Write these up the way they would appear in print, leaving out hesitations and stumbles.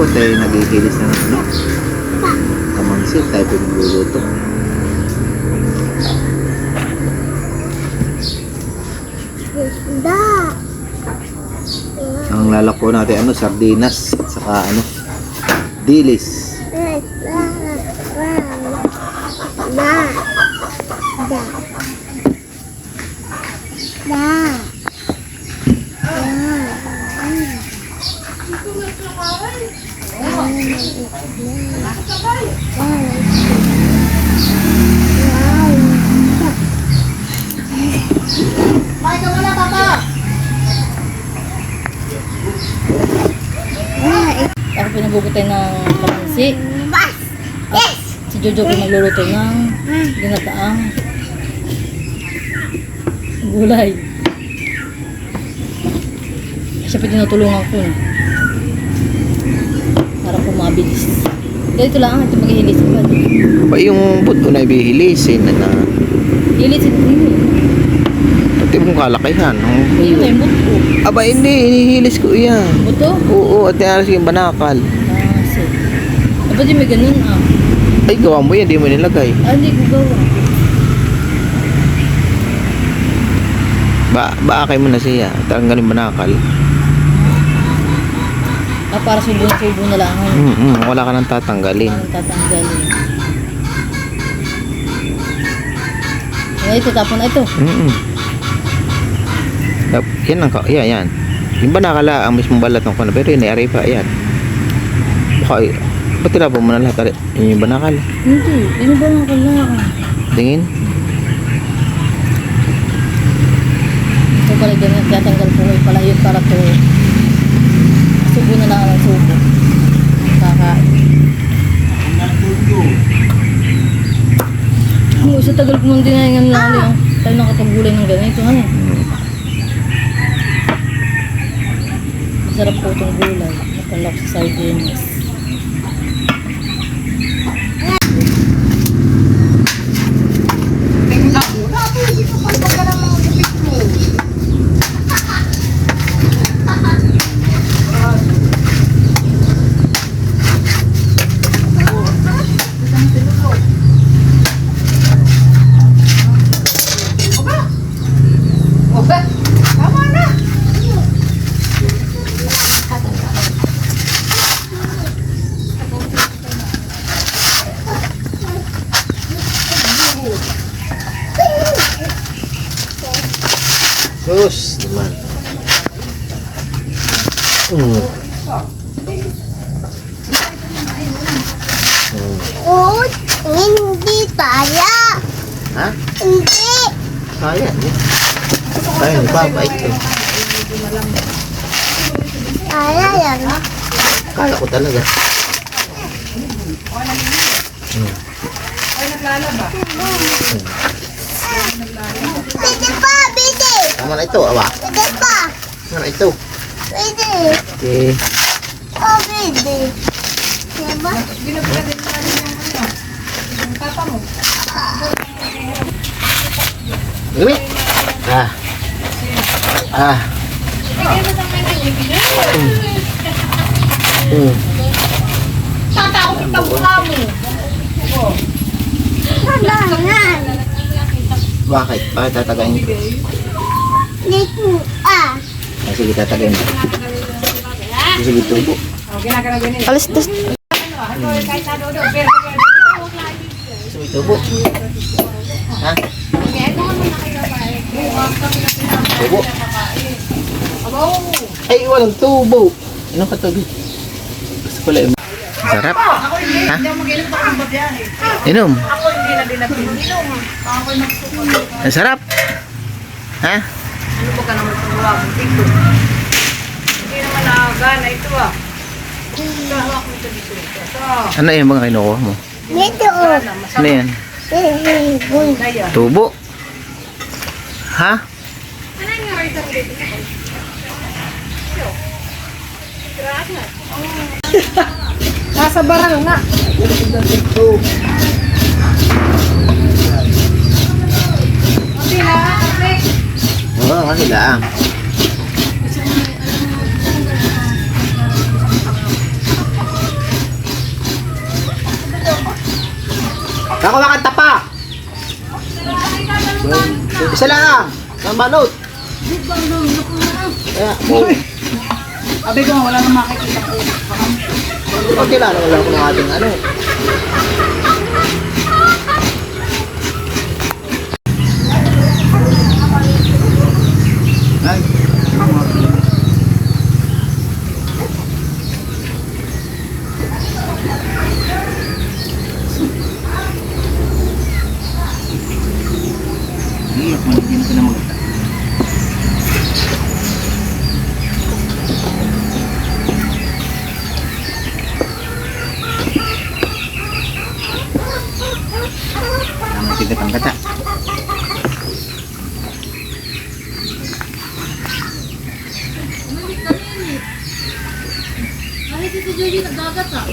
po tayo nagigilis na ng ano. Kamangsit tayo pinagluluto. Ang lalako natin ano, sardinas at saka ano, dilis. Ako pinabubutay ng kamansi. At si Jojo po nagluluto ng ginataang gulay. Siya po tinutulungan ko na para po mabilis. Ganito lang ito maghihilis ko. Pa yung buto na ibihilisin na Hilisin ko yun. pati mong kalakihan. Yun ay buto. Aba hindi, inihilis ko yan. Buto? Oo, at yan yung banakal. Kasi. Dapat di may ganun ah. Ay, gawa mo yan, di mo nilagay. Ah, hindi ko gawa. Baakay mo na siya. Tanggalin banakal. Ah, para subo na lang. Wala ka nang tatanggalin. Ang tatanggalin. Ito, tapon na ito. Yan ang yan. Yung banakal ang mismong balat ng kuna. Pero yun, ari pa, yan. Baka, ba't tinapon mo na lahat? Yun yung banakal. Hindi, yun ba ang kailangan? Tingin. Ito pala ganyan, tatanggal po kayo pala yun para to subo na lang ang subo. Kakain. Sa tagal ko mong dinahingan lang yung tayo nakatagulay ng ganito. Ano? Masarap po itong gulay. Nakalak sa sardines. Sus, naman. Hindi kaya. Ha? Hindi. Kaya niya. Kaya ni Papa ito. Kaya yan. Kaya ko talaga. Pwede pa, pwede. Tama na ito, awa. Pwede pa. Tama na ito. Pwede. Okay. Oh, pwede. Diba? Gawin. Tatakot kita buka mo. Kailangan. Bakit? Bakit tatagayin ko? Dito, Sige, tatagayin ko. Sige, tubo. Alis tas. Sige, tubo. Ha? Tubo. Ay, walang tubo. Inom ka tubig. Gusto pala yung... Sarap. Ha? Inom. Ang sarap. Ha? Ano ba ka naman pagawa mo dito? Hindi naman nakagana ito ah. Hawak mo ito dito. Ito. Ano yung mga kinukuha mo? dito. Ano yan? Kaya. Tubo. Ha? Nasa barang nga. Okay na. Oo, kasi lang. Ako makanta pa! Isa lang! Ang balot! Kaya, Sabi ko, wala nang makikita ko. pag kilala ko lang kung ating ano. Ay, hindi na mag tigat ang kata. Ay, si Jojo nagdagat ah.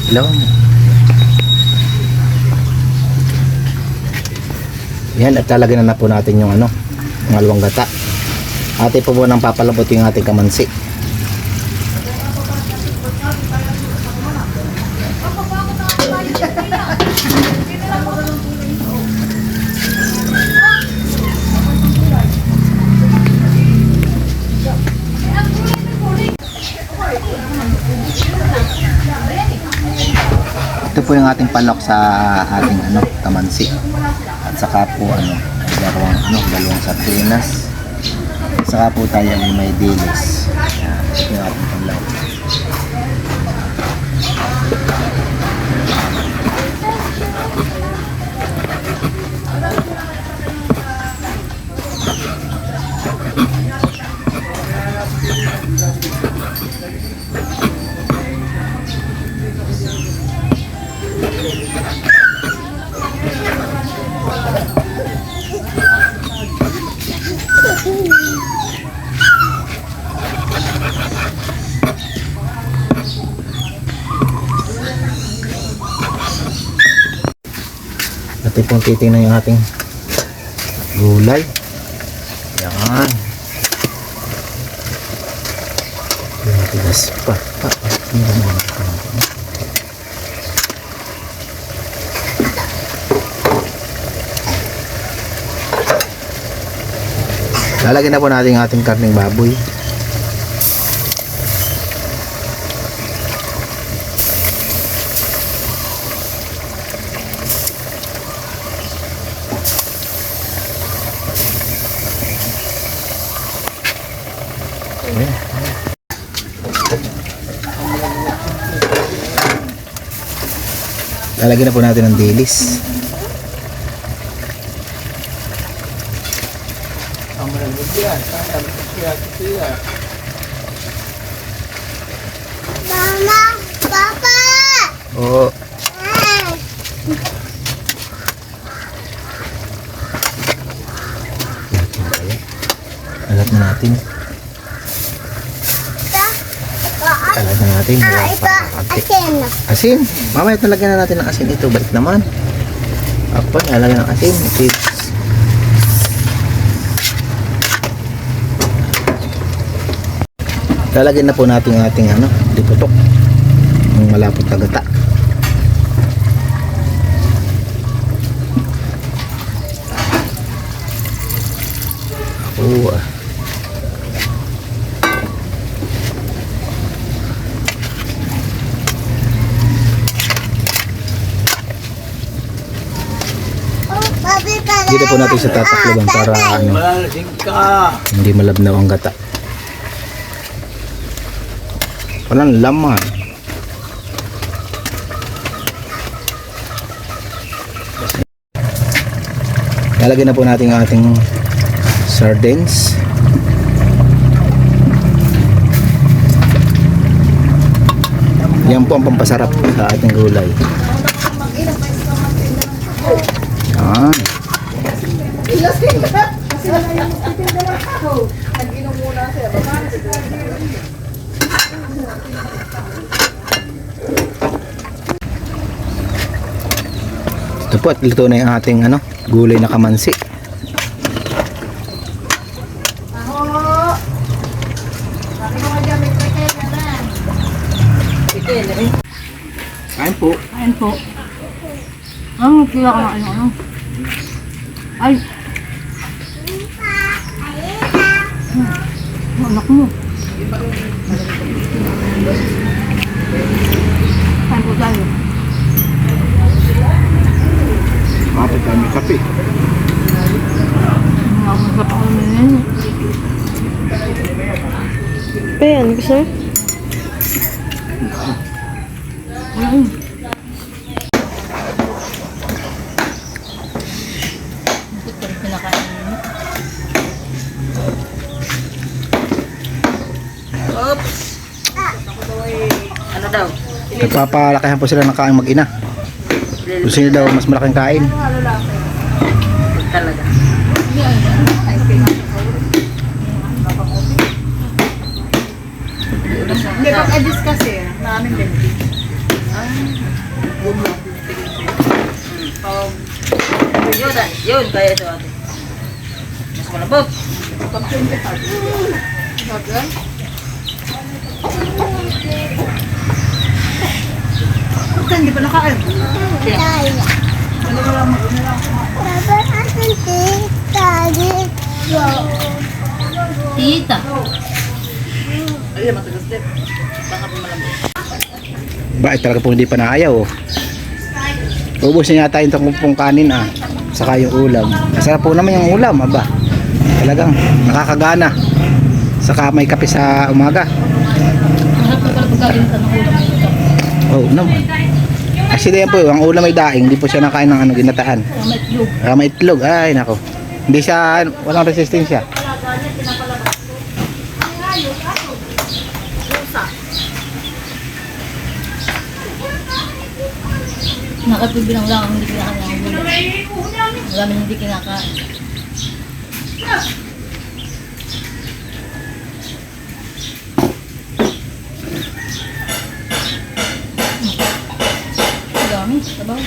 Hello. Yan, at lalagyan na po natin yung ano, yung alawang gata. Ate po munang papalabot yung ating kamansi. Ito po yung ating palok sa ating ano, kamansi. At saka po ano, dalawang sardinas. Saka po tayo ay may dilis. Yan, ito yung ating palok. Atin pong titingnan yung ating gulay. Yan. Yung tigas pa. Lalagyan na po natin yung ating karneng baboy. Lalagyan na po natin ng dilis. Mama, Papa! Oo. Ah, Alat na natin. Alat na natin. Wala ito, pa konti. asin. Asin. Mamaya talagyan na natin ng asin ito. Balik naman. Apo, lalagyan ng asin. Chips. Lalagyan na po natin ang ating ano, diputok. Yung malapot na gata. Oh. Dito po natin sa tatakloban para ano, hindi malabnaw ang gata. Walang laman. Lalagyan na po natin ang ating sardines. Yan po ang pampasarap sa ating gulay. Yan. Ito po at luto na yung ating ano, gulay na kamansi. Kain po. Ayun po. Ang kila ka na ano. Ay. Anak mo. Kain po tayo. Kapit tayo may kape. Masarap ako ngayon. Ayan, gusto mo? Ito rin pinakain mo. Oops. Ano daw? Nagpapalakihan po sila ng kaing mag-ina. Gusto nila daw mas malaking kain. Talaga. Hindi, pag-adjust kasi, namin din. Yun, kaya ito ate. Mas malabot. Hindi pa nakain. Tayo. Papa, asan tayo? Tita. Ayun, matagas din. Baka pa malambot. Bakit talaga po hindi pa naayaw? Oh. Ubus niya yata yung tangkupong kanin ah. Saka yung ulam. Masarap po naman yung ulam, aba. Talagang nakakagana. Saka may kape sa umaga. Masarap na pala pagkaginitan ng ulam. Oh, naman. Kasi yan po, ang ulam ay daing, hindi po siya nakain ng ano, ginataan. May itlog. May itlog, ay nako. Hindi siya, walang resistensya. Nakapibilang lang ang hindi kinakain ng gulay. Marami hindi kinakain. Dami, sabaw.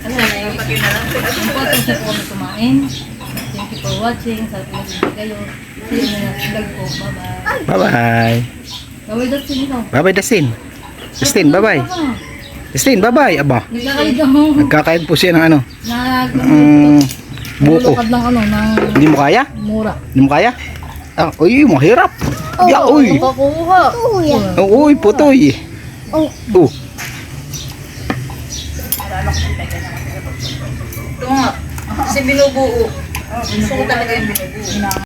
Ang photo siya po kami kumain. Thank you for watching. Sa pinag-ibig kayo. See you na next vlog po. Bye-bye. Bye-bye. Bye-bye, that's it. Bye-bye, Dustin. Dustin, bye-bye. Dustin, bye-bye. Aba, Nagkakalit ako. nagkakain po siya ng ano, buko. Nalulukad lang ano, ng Hindi mo kaya? mura. Hindi mo kaya? Ah, uy, mahirap. Ya, uy. Makakuha. Kuya. Uy, putoy. Oh. Oh. Ito nga. Kasi binubuo. Gusto ko talaga yung binubuo.